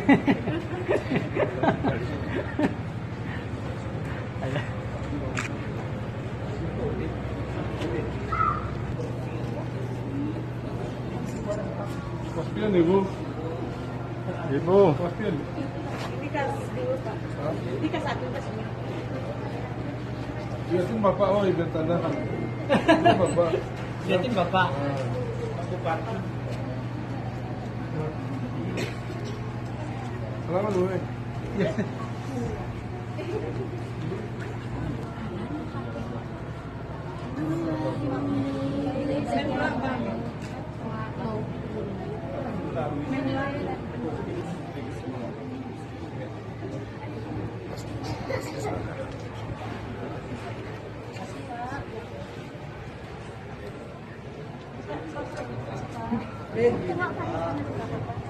Paspian, Ibu. Ibu. Paspian. Hindi ka sa akin kasi. Yatin bapak, oh, ibenta na. Yatin bapak. Yatin bapak. Aku parking. Salamat, Uwe. Tengok